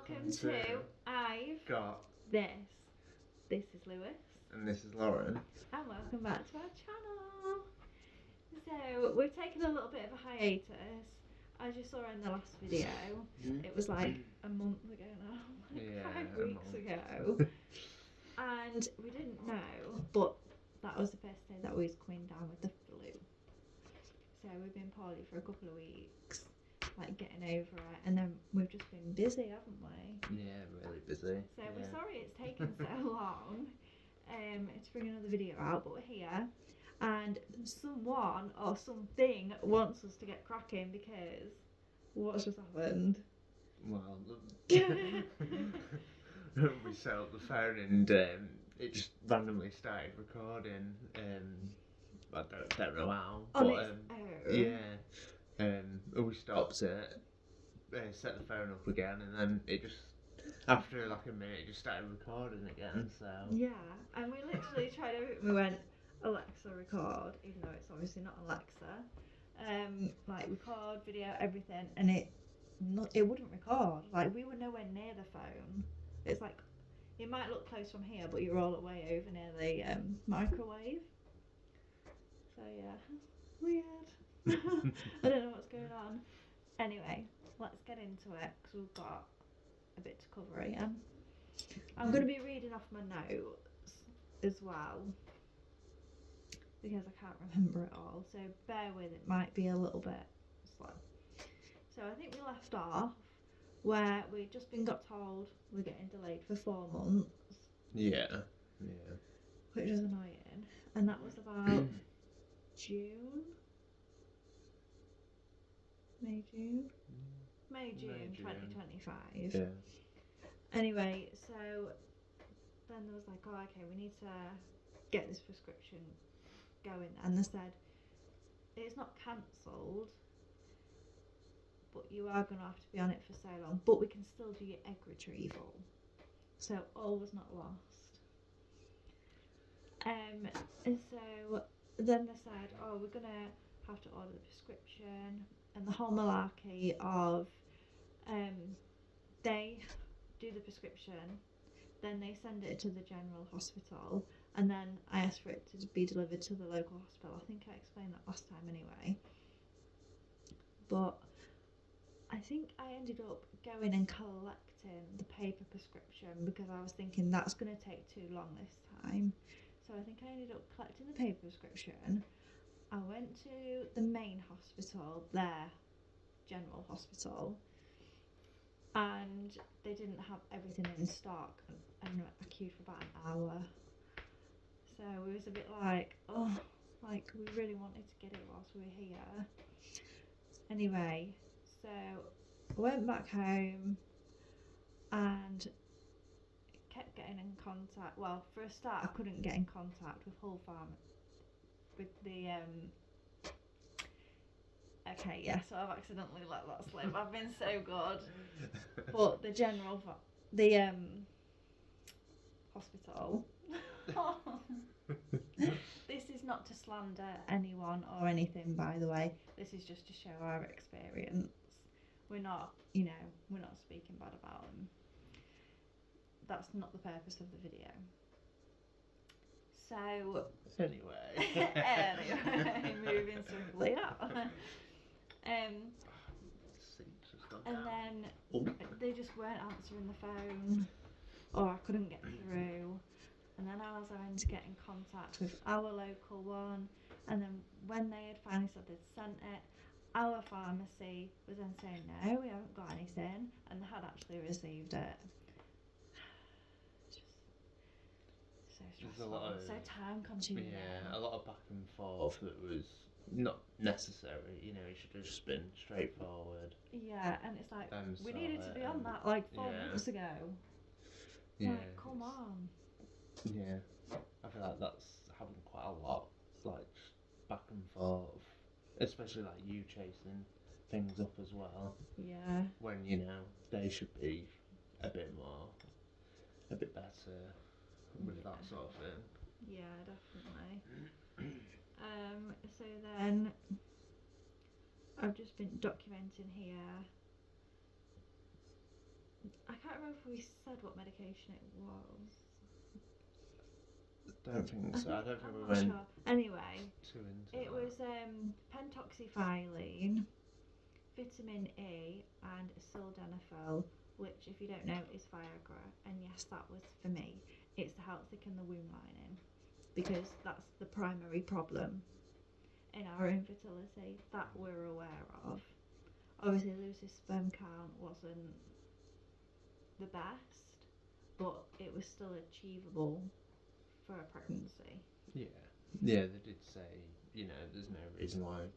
welcome to I've got this. This is Lewis. And this is Lauren. And welcome back to our channel. So we've taken a little bit of a hiatus. As you saw in the last video, it was like a month ago now, like 5 weeks ago. And we didn't know, but that was the first day that we was coming down with the flu. So we've been poorly for a couple of weeks, like getting over it, and then we've just been busy, haven't we? Yeah, really busy. So we're sorry it's taken so long to bring another video out, but we're here, and someone or something wants us to get cracking because what's just happened? Well, we set up the phone and it just randomly started recording. I don't know how, we stopped it, set the phone up again, and then it just, after like a minute, it just started recording again. So yeah, and we literally tried everything. We went, Alexa, record, even though it's obviously not Alexa. Like record video, everything, and it wouldn't record. Like we were nowhere near the phone. It's like it might look close from here, but you're all the way over near the microwave. So yeah, weird. I don't know what's going on. Anyway, let's get into it because we've got a bit to cover again. I'm going to be reading off my notes as well because I can't remember it all. So bear with it, might be a little bit slow. So I think we left off where we'd just got told we're getting delayed for 4 months. Yeah. Which was annoying. And that was about June 2025. Yeah. Anyway, so then there was like, oh, okay, we need to get this prescription going. And they said, it's not cancelled, but you are going to have to be on it for so long. But we can still do your egg retrieval. So all was not lost. And so then they said, oh, we're going to have to order the prescription. And the whole malarkey of they do the prescription, then they send it to the general hospital, and then I asked for it to be delivered to the local hospital. I think I explained that last time anyway. But I think I ended up going and collecting the paper prescription because I was thinking that's going to take too long this time. So I think I ended up collecting the paper prescription. I went to the main hospital, their general hospital, and they didn't have everything in stock, and I queued for about an hour. So we was a bit like, oh, like we really wanted to get it whilst we were here. Anyway, so I went back home and kept getting in contact. Well, for a start, I couldn't get in contact with Hull Farm, with the okay, yeah, so I've accidentally let that slip. I've been so good. But the general, hospital. This is not to slander anyone or anything, by the way. This is just to show our experience. We're not, we're not speaking bad about them. That's not the purpose of the video. So, anyway, moving swiftly on. And then they just weren't answering the phone, or I couldn't get through. And then I was having to get in contact with our local one. And then when they had finally said they'd sent it, our pharmacy was then saying, no, we haven't got anything, and they had actually received it. Just so stressful, so time consuming. Yeah, a lot of back and forth that was not necessary. It should have just been straightforward. Yeah, and it's like, we needed to be on that like 4 months ago. Yeah. Like, come on. Yeah, I feel like that's happened quite a lot. It's like back and forth, especially like you chasing things up as well. Yeah. When they should be a bit better with that sort of thing. Yeah, definitely. So then I've just been documenting here I can't remember if we said what medication it was. Don't think so. I don't think I'm we not went sure. Anyway, too into it that. was pentoxifylline, vitamin E, and sildenafil, which, if you don't know, is Viagra. And yes, that was for me. It's to help thicken the womb lining, because that's the primary problem in our infertility that we're aware of. Obviously, Lucy's sperm count wasn't the best, but it was still achievable for a pregnancy. Yeah. Yeah, they did say, there's no reason why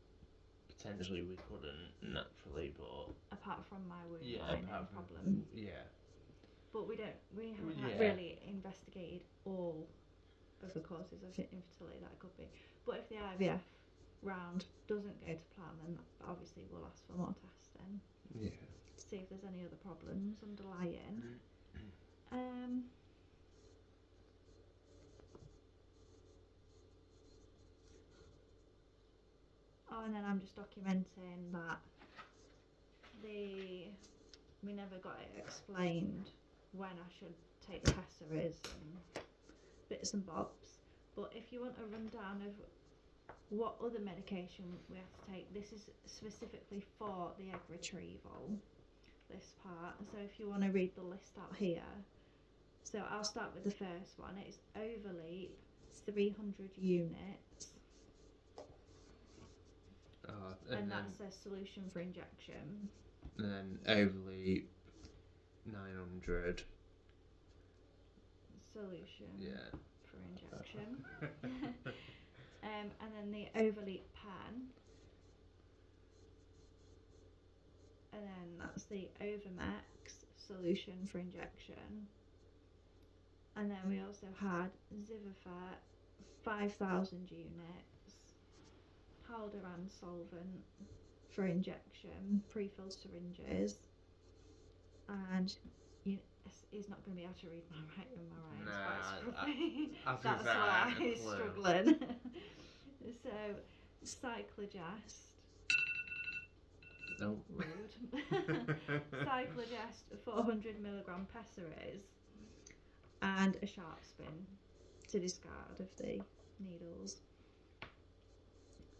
potentially we couldn't naturally, but Apart from my womb yeah, lining apart from problem. yeah, But we haven't yeah, really investigated all of the causes of infertility that it could be. But if the IVF round doesn't go to plan, then obviously we'll ask for more testing yeah. to see if there's any other problems underlying. Oh, and then I'm just documenting that we never got it explained when I should take the pessaries and bits and bobs. But if you want a rundown of what other medication we have to take, this is specifically for the egg retrieval, this part. So if you want to read the list out here, so I'll start with the first one. It's Overleap, 300 units. And that's a solution for injection. And then Overleap, 900. Solution. Yeah. For injection. And then the Overleap pen. And then that's the Overmax solution for injection. And then we also had Zivafat, 5,000 units. Halderan solvent for injection, pre-filled syringes. And he's not going to be able to read my writing. That's why he's struggling. So, Cyclogest. No. Rude. Cyclogest 400mg pessaries and a sharp spin to discard of the needles.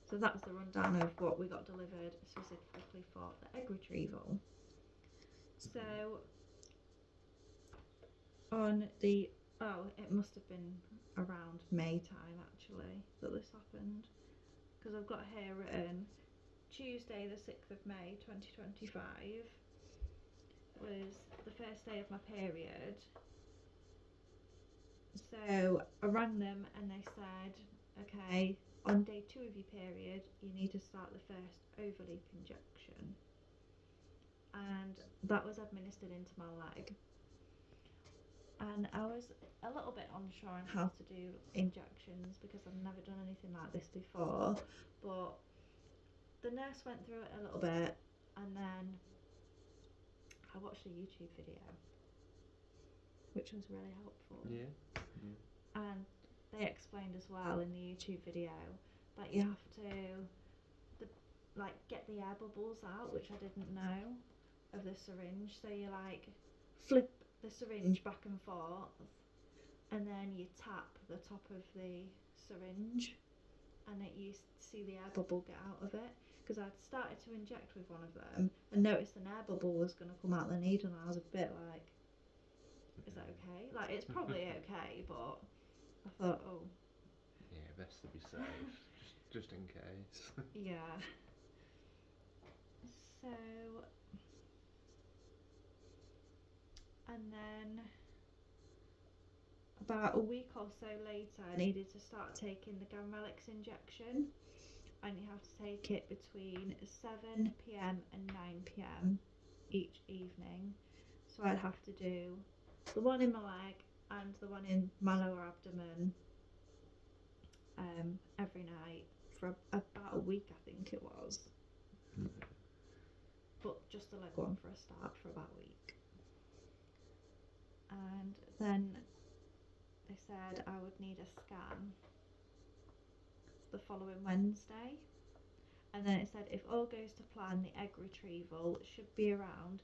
So that's the rundown of what we got delivered specifically for the egg retrieval. So it must have been around May time actually that this happened, because I've got here written Tuesday the 6th of May 2025 was the first day of my period. So I rang them and they said, okay, on day 2 of your period you need to start the first Overleap injection, and that was administered into my leg. And I was a little bit unsure on how to do injections because I've never done anything like this before, but the nurse went through it a little bit, and then I watched a YouTube video which was really helpful. Yeah. And they explained as well in the YouTube video that you have to get the air bubbles out, which I didn't know, of the syringe. So you flip the syringe back and forth, and then you tap the top of the syringe, and you see the air bubble get out of it. Because I'd started to inject with one of them and noticed an air bubble was going to come out the needle, and I was a bit like, is that okay? It's probably okay, but I thought, oh. Yeah, best to be safe, just in case. Yeah. So, and then about a week or so later, I needed to start taking the Gamrelix injection, and you have to take it between 7 p.m. and 9 p.m. each evening. So I'd have to do the one in my leg and the one in my lower abdomen every night for about a week, I think it was. But just the leg one for a start for about a week. And then they said I would need a scan the following Wednesday. And then it said if all goes to plan, the egg retrieval should be around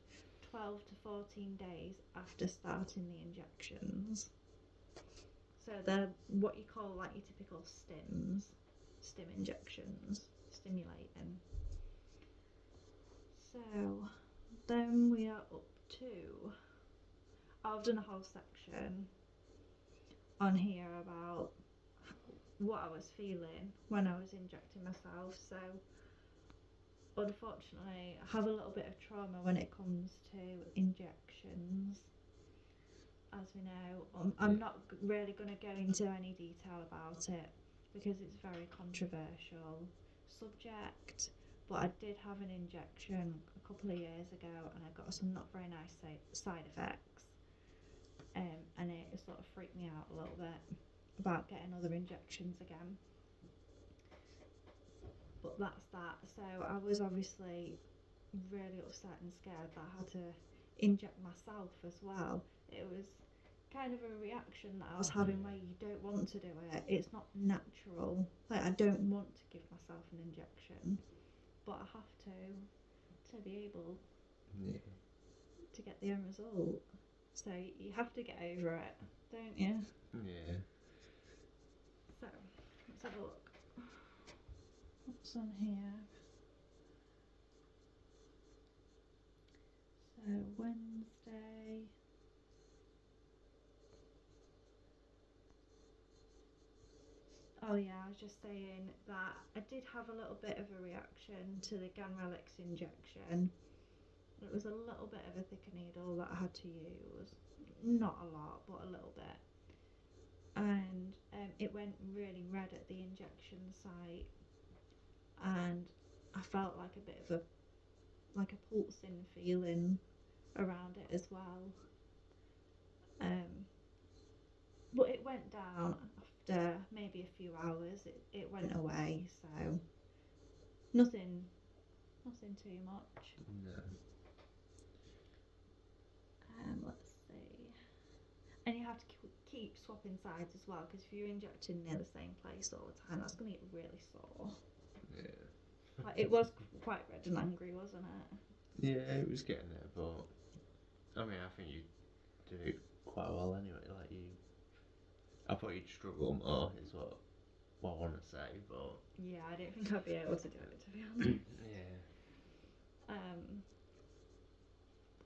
12 to 14 days after starting the injections. So they're what you call like your typical stim injections, stimulating. So then we are up to, I've done a whole section on here about what I was feeling when I was injecting myself. So unfortunately I have a little bit of trauma when it comes to injections, as we know. I'm not really going to go into any detail about it because it's a very controversial subject, but I did have an injection a couple of years ago and I got some not very nice side effects, and it sort of freaked me out a little bit about getting other injections again. But that's that. So I was obviously really upset and scared that I had to inject myself as well. It was kind of a reaction that I was having where you don't want to do it. It's not natural. Like, I don't want to give myself an injection, but I have to be able to get the end result. So you have to get over it, don't you? Yeah. So let's have a look. What's on here? So Wednesday. Oh yeah, I was just saying that I did have a little bit of a reaction to the Ganrelix injection. It was a little bit of a thicker needle that I had to use. Not a lot, but a little bit. And it went really red at the injection site, and I felt like a bit of a pulsing feeling around it as well. But it went down after maybe a few hours. It went away, so nothing too much. No. Let's see. And you have to keep swapping sides as well, because if you're injecting near the same place all the time, that's going to get really sore. Yeah. Like, it was quite red and angry, wasn't it? Yeah, it was getting there, but I mean, I think you did it quite well anyway. Like, I thought you'd struggle more, is what I want to say, but Yeah, I don't think I'd be able to do it, to be honest. yeah.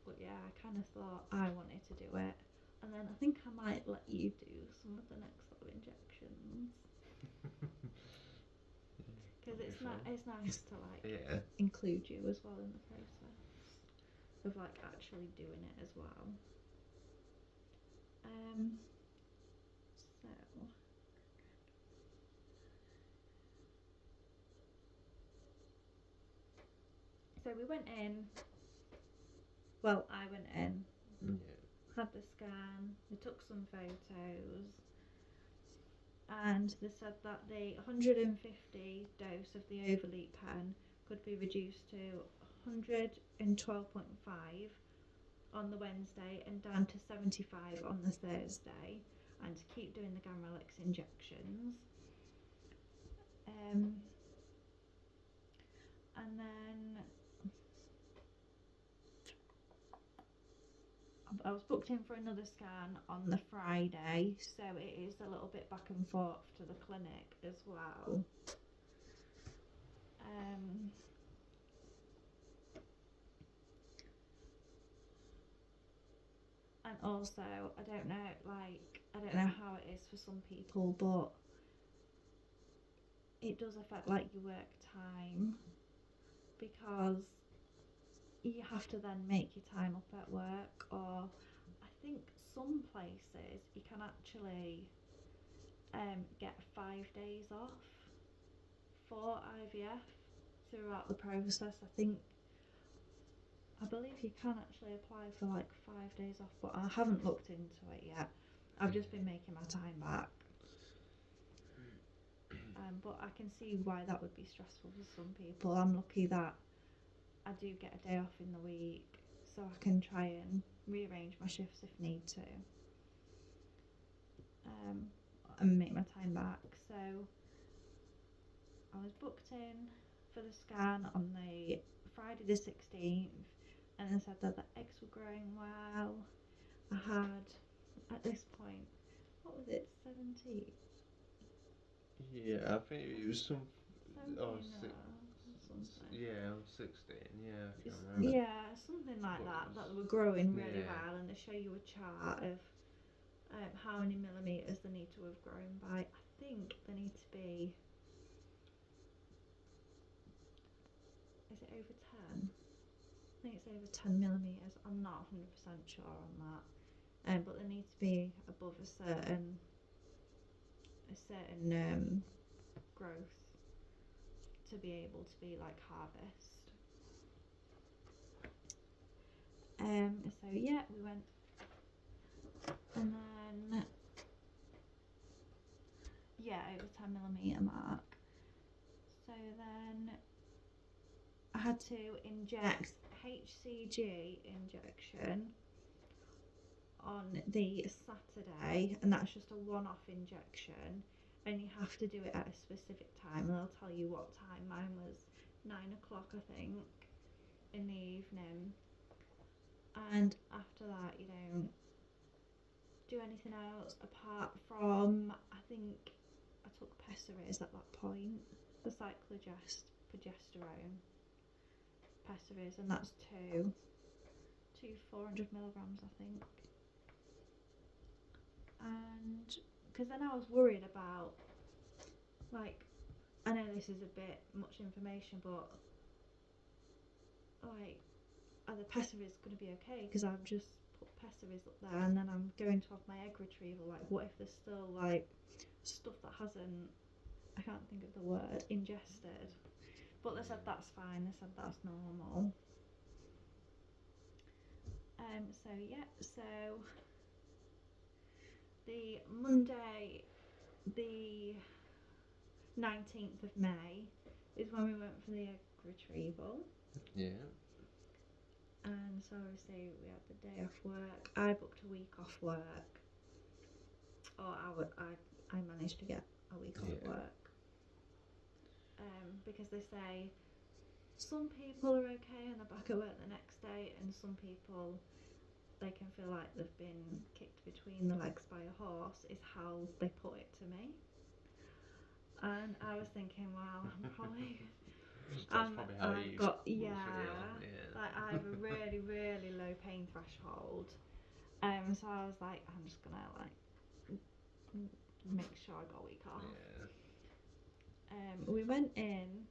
But yeah, I kind of thought I wanted to do it, and then I think I might let you do some of the next sort of injections, because it's nice to like include you as well in the process of like actually doing it as well. So we went in. Well, I went in. Had the scan. They took some photos. And they said that the 150 dose of the Overleap pen could be reduced to 112.5 on the Wednesday and down to 75 on the Thursday, and to keep doing the Ganrelix injections. And then I was booked in for another scan on the Friday, so it is a little bit back and forth to the clinic as well. And also, I don't know how it is for some people, but it does affect like your work time, because you have to then make your time up at work, or I think some places you can actually get 5 days off for IVF throughout the process. I believe you can actually apply for like 5 days off, but I haven't looked into it yet. I've just been making my time back. But I can see why that would be stressful for some people. I'm lucky that I do get a day off in the week, so I can try and rearrange my shifts if need to, and make my time back. So I was booked in for the scan on the Friday the 16th, and they said that the eggs were growing well. I had, at this point, what was it, 17? Yeah, I think it was some. 17 Oh, or six, something. yeah, I was 16. Yeah, I can't remember. Yeah, something like What that. was- That they were growing really yeah. well, and they show you a chart of how many millimetres they need to have grown by. I think they need to be. Is it over 10? I think it's over 10 millimetres. I'm not 100% sure on that. But they need to be above a certain growth to be able to be like harvest. So yeah, we went, and then yeah, over 10 millimetre mark. So then I had to inject HCG injection on the Saturday, and that's just a one-off injection, and you have to do it at a specific time, and they'll tell you what time. Mine was 9 o'clock, I think, in the evening, and after that you don't do anything else apart from, I think I took pessaries at that point, the progesterone pessaries, and that's two 400 milligrams, I think. And because then I was worried about, like, I know this is a bit much information, but like, are the pessaries going to be okay? Because I've just put pessaries up there, and then I'm going to have my egg retrieval. Like, what if there's still like stuff that hasn't, I can't think of the word, ingested? But they said that's fine. They said that's normal. So yeah, so the Monday, the 19th of May, is when we went for the egg retrieval. Yeah. And so obviously we had the day off work. I booked a week off work, or I managed to get a week off work. Because they say some people are okay and they're back at work the next day, and some people, they can feel like they've been kicked between the legs by a horse, is how they put it to me. And I was thinking, well, I'm probably That's probably how I've you got feel. like I have a really really low pain threshold. So I was like, I'm just gonna like make sure I got a week off. We went in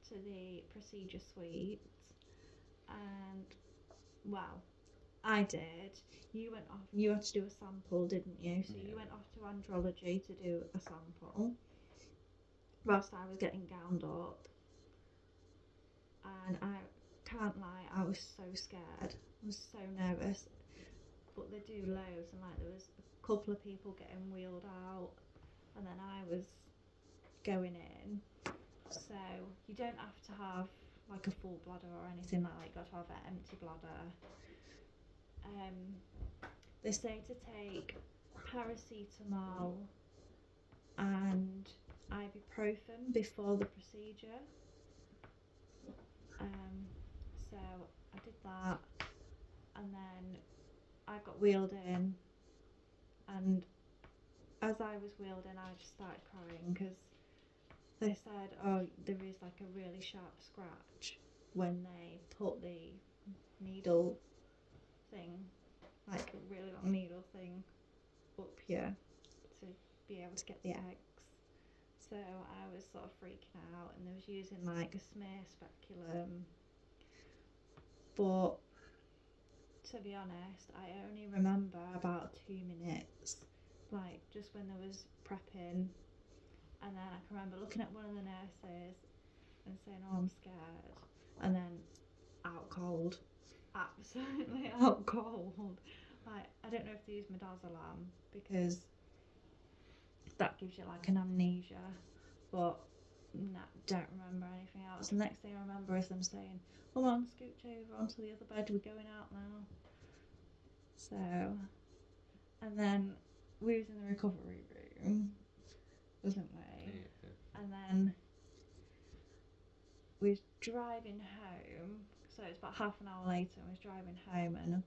to the procedure suite, and well, I did. You went off. You had to do a sample, didn't you? So you went off to andrology to do a sample, whilst I was getting gowned up. And I can't lie, I was so scared. I was so nervous. But they do loads, and like there was a couple of people getting wheeled out, and then I was going in. So you don't have to have like a full bladder or anything like that. You got to have an empty bladder. They say to take paracetamol and ibuprofen before the procedure. So I did that, and then I got wheeled in, and as I was wheeled in, I just started crying because they said, oh, there is like a really sharp scratch when they put the needle thing, like a really long needle thing, up here to be able to get the eggs. So I was sort of freaking out, and they was using like a smear speculum. But to be honest, I only remember about 2 minutes, like just when there was prepping, and then I can remember looking at one of the nurses and saying, oh, I'm scared, and then out cold, absolutely out cold. Like, I don't know if they use midazolam because that gives you like an amnesia, but no, don't remember anything else. The next thing I remember is them saying, come on, scooch over onto the other bed, we're going out now. So, and then we was in the recovery room, wasn't we? And then we was driving home, because So it's about half an hour later, and I was driving home, and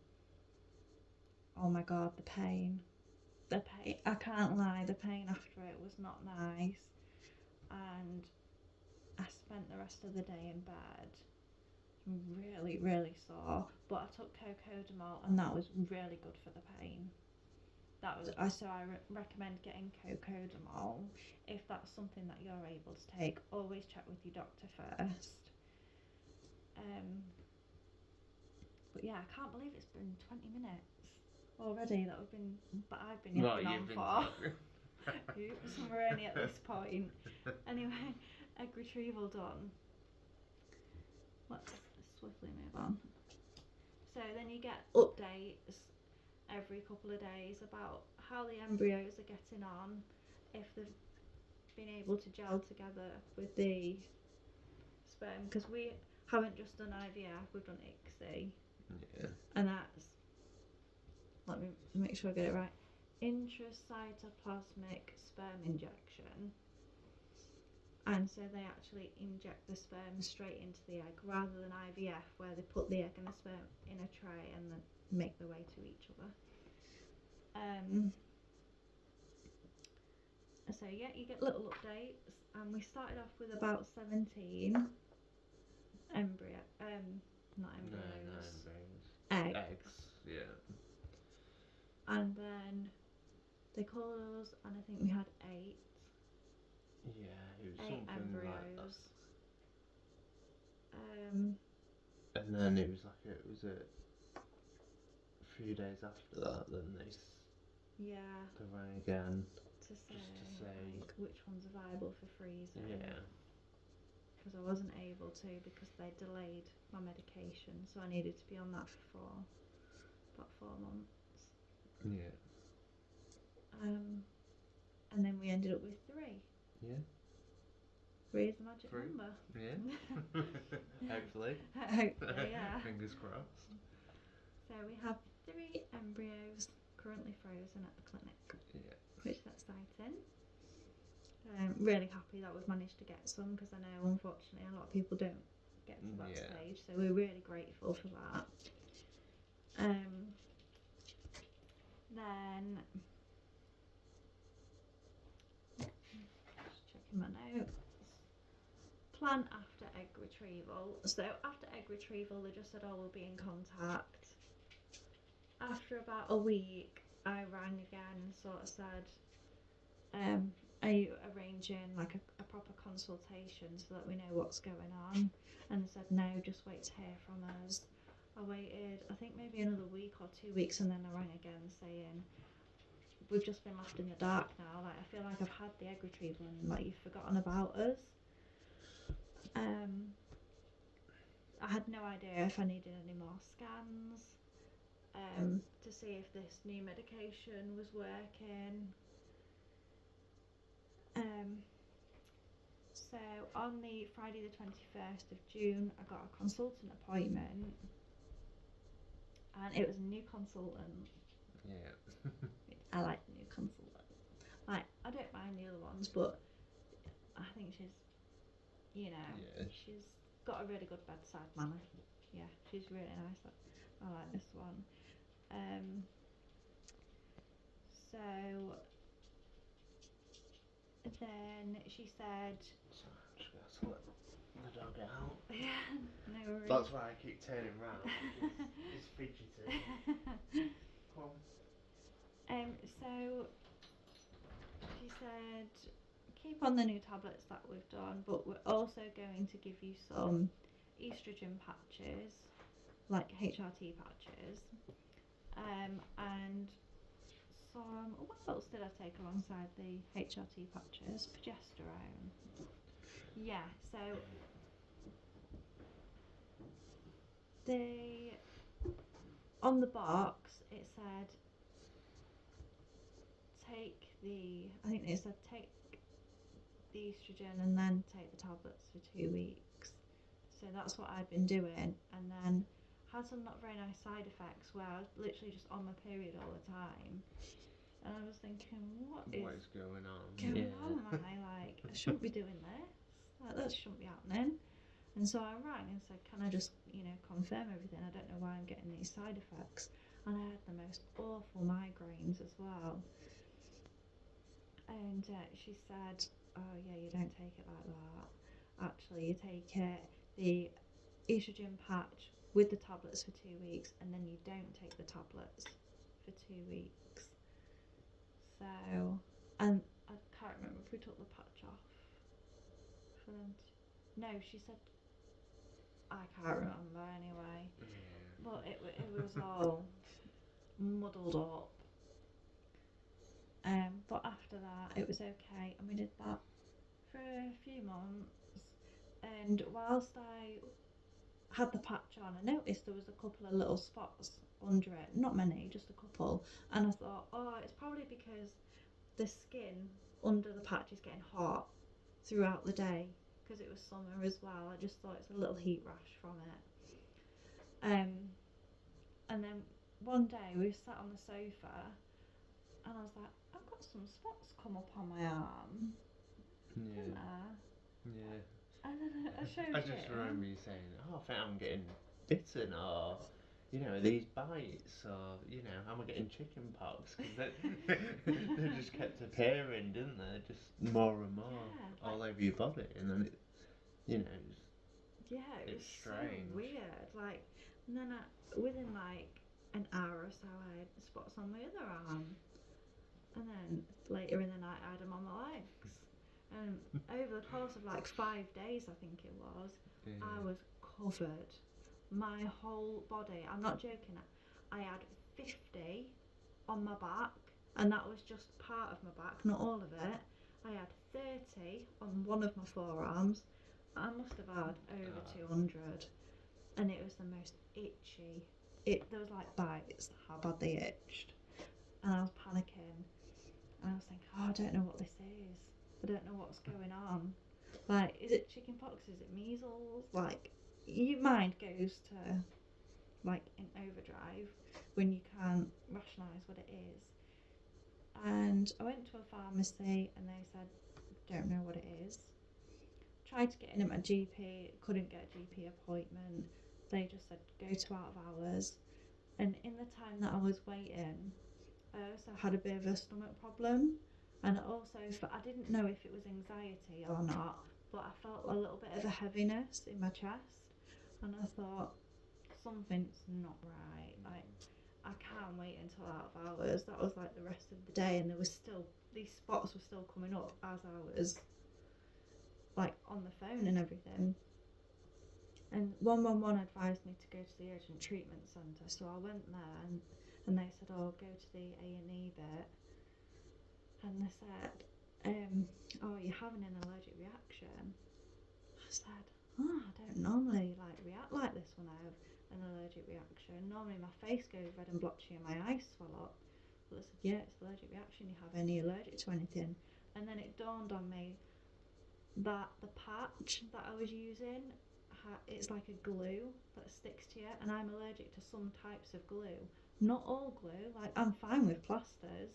oh my god, the pain. I can't lie, the pain after it was not nice. And I spent the rest of the day in bed, really, really sore. But I took cocodamol, and that was really good for the pain. So I recommend getting cocodamol if that's something that you're able to take. Always check with your doctor first. But yeah, I can't believe it's been 20 minutes already but I've been yapping on for. Oops, we're only at this point. Anyway, egg retrieval done. Let's swiftly move on. So then you get updates every couple of days about how the embryos are getting on, if they've been able to gel together with the sperm, because we haven't just done IVF, we've done ICSI. Yeah. And that's, let me make sure I get it right, intracytoplasmic sperm injection. And so they actually inject the sperm straight into the egg rather than IVF, where they put the egg and the sperm in a tray and then make their way to each other. So yeah, you get little updates, and we started off with about 17 not embryos, eggs. Yeah. And then they called us, and I think we had 8. Yeah, it was 8 something embryos. like that. And then it was a few days after that, then they rang again to say like, which ones are viable for freezing. Yeah. Because I wasn't able to, because they delayed my medication, so I needed to be on that for about 4 months. Yeah. And then we ended up with 3. Yeah. 3 is the magic number. Yeah. Hopefully. Hopefully, yeah. Fingers crossed. So we have 3 embryos currently frozen at the clinic. Yeah. Which is exciting. Really happy that we've managed to get some, because I know unfortunately a lot of people don't get to that stage, so we're really grateful for that. Then just checking my notes. Plan after egg retrieval. So after egg retrieval, they just said, oh, we'll be in contact. After about a week, I rang again and sort of said, are you arranging like a proper consultation so that we know what's going on? And they said, no, just wait to hear from us. I waited, I think maybe another week or 2 weeks, and then I rang again saying, we've just been left in the dark now. Like, I feel like I've had the egg retrieval and like you've forgotten about us. I had no idea if I needed any more scans to see if this new medication was working. So on the Friday the 21st of June, I got a consultant appointment, and it was a new consultant. Yeah. I like the new consultant. Like, I don't mind the other ones, but I think she's, she's got a really good bedside manner. Yeah, she's really nice. I like this one. So then she said, Sorry, I'm just going to let the dog out. Yeah, no worries. That's why I keep turning round. It's fidgety. Come on. So she said, keep on the new tablets that we've done, but we're also going to give you some estrogen patches, like HRT patches, and some, what else did I take alongside the HRT patches? Progesterone. Yeah, so on the box it said take the estrogen and then take the tablets for 2 weeks. So that's what I've been doing, and then had some not very nice side effects where I was literally just on my period all the time, and I was thinking, what is going on? Am I like, I shouldn't be doing this. Like, that shouldn't be happening. And so I rang and said, can I just, confirm everything? I don't know why I'm getting these side effects. And I had the most awful migraines as well. And she said, oh yeah, you don't take it like that. Actually, you take it, the estrogen patch with the tablets for 2 weeks, and then you don't take the tablets for 2 weeks. So, and I can't remember if we took the patch off for them to... No, she said, I can't remember anyway. Yeah. But it was all muddled up. But after that, it was okay, and we did that for a few months. And whilst I had the patch on, I noticed there was a couple of little spots under it. Not many, just a couple. And I thought, oh, it's probably because the skin under the patch is getting hot throughout the day, because it was summer as well. I just thought it's a little heat rash from it. And then one day we sat on the sofa, and I was like, I've got some spots come up on my arm. Yeah. Yeah. And then I showed I just remember you saying, oh, I think I'm getting bitten, or, these bites, or, am I getting chicken pox? Because they just kept appearing, didn't they? Just more and more all over your body, and then it, it was strange. So weird. And then within an hour or so, I had spots on my other arm, and then later in the night, I had them on my legs. And over the course of 5 days, I think it was, I was covered. My whole body, I'm not joking, I had 50 on my back, and that was just part of my back, not all of it. I had 30 on one of my forearms. I must have had over 200, and it was the most itchy. There was bites, how bad they itched, and I was panicking, and I was thinking, oh, I don't know what this is. I don't know what's going on. Is it chicken pox? Is it measles? Your mind goes to, in overdrive when you can't rationalise what it is. And I went to a pharmacy, and they said, don't know what it is. Tried to get in at my GP, couldn't get a GP appointment. They just said, go to out of hours. And in the time that I was waiting, I also had a bit of a stomach problem. And also, I didn't know if it was anxiety or not, but I felt a little bit of a heaviness in my chest. And I thought, something's not right. I can't wait until out of hours. That was the rest of the day, and there was still, these spots were still coming up as I was on the phone and everything. And 111 advised me to go to the urgent treatment centre, so I went there, and they said, oh, go to the A&E bit. And they said, oh, you're having an allergic reaction. I said, oh, I don't normally react like this when I have an allergic reaction. Normally my face goes red and blotchy and my eyes swell up. But they said, yeah, it's an allergic reaction. You have any allergic to anything? And then it dawned on me that the patch that I was using, it's like a glue that sticks to you, and I'm allergic to some types of glue. Not all glue. I'm fine with plasters.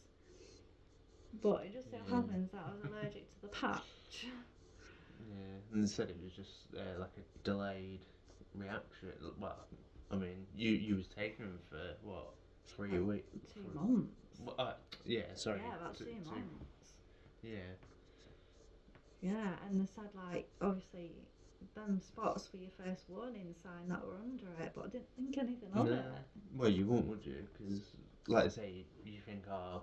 But it just so happens that I was allergic to the patch. Yeah, and they said it was just a delayed reaction. Well, I mean, you was taking them for what, 3 weeks? 2 months. Yeah, sorry. Yeah, about 2 months. Yeah. Yeah, and they said obviously them spots were your first warning sign that were under it, but I didn't think anything of it. Well, you won't, would you? Because, like I say, you think, oh,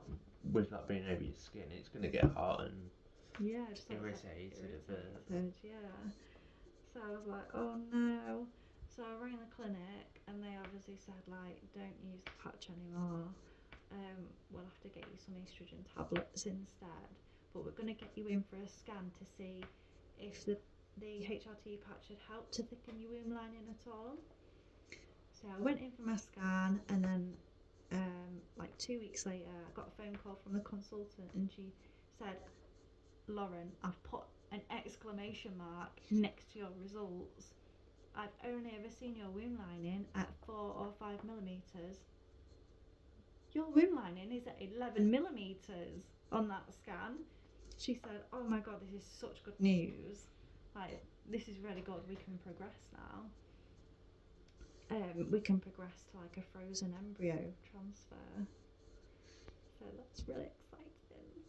with that being over your skin, it's going to get hot and just irritated a bit. Yeah. So I was like, oh no. So I rang the clinic, and they obviously said don't use the patch anymore. We'll have to get you some estrogen tablets instead. But we're going to get you in for a scan to see if the HRT patch had helped to thicken your womb lining at all. So I went in for my scan, and then 2 weeks later, I got a phone call from the consultant, and she said, Lauren, I've put an exclamation mark next to your results. I've only ever seen your womb lining at 4 or 5 millimetres. Your womb lining is at 11 millimetres on that scan. She said, oh my god, this is such good news. this is really good. We can progress now. We can progress to like a frozen embryo transfer. So that's really exciting.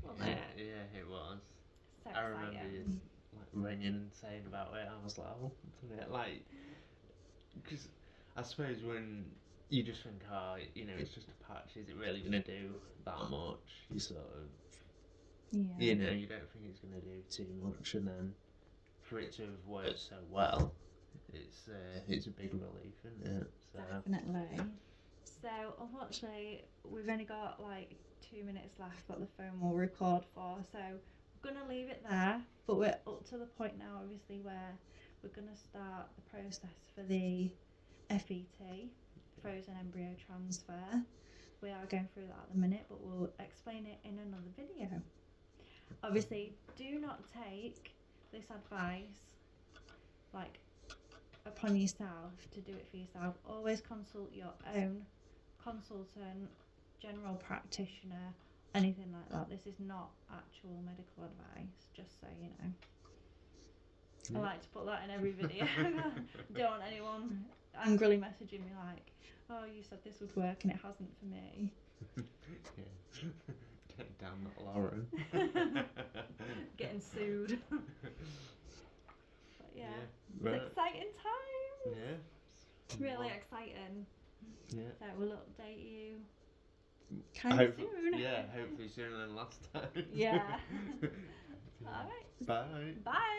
Wasn't it? Yeah, it was. So I remember exciting. you like ringing and saying about it. I was like, oh, isn't it? Like, because I suppose when you just think, oh, you know, it's just a patch. Is it really gonna do that much? You sort of, Yeah. you know, you don't think it's gonna do too much, and then for it to have worked so well, it's a big relief, isn't it? So. Definitely. So unfortunately, we've only got like 2 minutes left that the phone will record for. So we're gonna leave it there. But we're up to the point now, obviously, where we're gonna start the process for the FET, frozen embryo transfer. We are going through that at the minute, but we'll explain it in another video. Obviously, do not take this advice like upon yourself to do it for yourself. Always consult your own consultant, general practitioner, anything like that. This is not actual medical advice, just so you know. I like to put that in every video. Don't want anyone angrily messaging me like, oh, you said this would work and it hasn't for me. Yeah. Damn that Lauren. Getting sued. But yeah, Right. it's exciting times. Yeah. Really exciting. Yeah. So we'll update you kind of soon. Yeah, hopefully sooner than last time. Yeah. Alright. Bye. Bye.